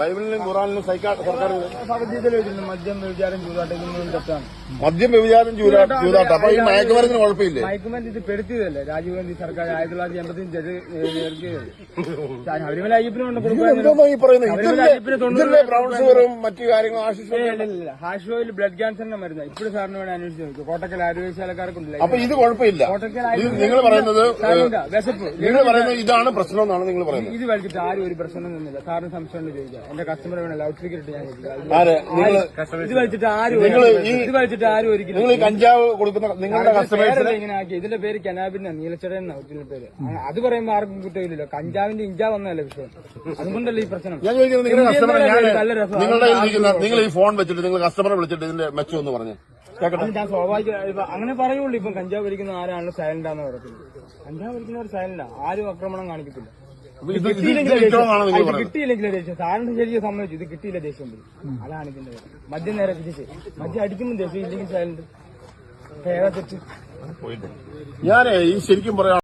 ബൈബിളിലും ഖുറാനിലും സർക്കാർ ഭഗവത്ഗീതയിൽ വെച്ചിട്ടുണ്ട് മദ്യം വ്യഭിചാരം ചൂതാട്ടം ഇതൊന്നും തെറ്റാണ്. മദ്യം വ്യഭിചാരം ചൂതാട്ടം. അപ്പൊ ഈ മയക്കുമരുന്നിന് കുഴപ്പമില്ലേ? മയക്കുമരുന്ന് ഇത് പെടുത്തിയതല്ലേ രാജീവ് ഗാന്ധി സർക്കാർ 1985 ശബരിമല അയ്യപ്പനുണ്ട് മറ്റു കാര്യങ്ങളും ഹാഷ്വയിൽ ബ്ലഡ് ക്യാൻസറിന്റെ മരുന്ന് ഇപ്പോഴും സാറിന് വേണം അന്വേഷിച്ച് നോക്കും. കോട്ടക്കൽ ആരോഗ്യശാലക്കാർക്കുണ്ട്. അപ്പൊ ഇത് കുഴപ്പമില്ല. നിങ്ങൾ പറയുന്നത് വിശപ്പ് നിങ്ങൾ പറയുന്നത് ഇതാണ് പ്രശ്നം എന്നാണ് നിങ്ങൾ പറയുന്നത്. ഇത് വലിച്ചിട്ട് ആരും ഒരു പ്രശ്നം ഒന്നുമില്ല. സാറിന് സംശയം ചോദിക്കാം. എന്റെ കസ്റ്റമർ വേണം ലൗഡ് സ്പീക്കർ ഇട്ട് ഞാൻ ഇത് വലിച്ചിട്ട് ആരും ഒരിക്കലും നിങ്ങൾ കഞ്ചാവ് കൊടുക്കുന്ന നിങ്ങളുടെ കസ്റ്റമേഴ്സിനെ ഇങ്ങനെ ആക്കി. ഇതിന്റെ പേര് കനാബിന്റെ നീലച്ചടൻ എന്ന ഒറിജിനൽ പേര്. അത് പറയുമ്പോൾ ആർക്കും കുറ്റമില്ലല്ലോ. കഞ്ചാവിന്റെ ഇഞ്ചാവ് ഒന്നല്ല വിഷയം. അതുകൊണ്ടല്ലേ ഈ പ്രശ്നം. ഞാൻ ചോദിക്കുന്നത് നിങ്ങളുടെ കസ്റ്റമർ നിങ്ങൾ ഈ ഫോൺ വെച്ചിട്ട് നിങ്ങൾ കസ്റ്റമറെ വിളിച്ചിട്ട് ഇതിന്റെ മെച്ചം എന്ന് പറഞ്ഞു ഞാൻ സ്വാഭാവിക അങ്ങനെ പറയുള്ളൂ. ഇപ്പം കഞ്ചാവ് വലിക്കുന്ന ആരാണല്ലോ സൈലന്റാന്ന് പറയത്തില്ല. കഞ്ചാവ് വലിക്കുന്നവർ സൈലന്റാ. ആരും ആക്രമണം കാണിക്കത്തില്ല. കിട്ടിയില്ലെങ്കിലേ ദേഷ്യം. സാറിന് ശരിക്കും സമ്മതിച്ചു. ഇത് കിട്ടിയില്ല ദേഷ്യം വരും. അതാണ് ഇതിന്റെ മദ്യം നേരെ തിരിച്ച്. മദ്യം അടിക്കുമ്പോൾ ദേഷ്യം ഇല്ലെങ്കിൽ സൈലന്റ്. ഏതാ തെറ്റ്? ഞാൻ ഈ ശരിക്കും പറയാം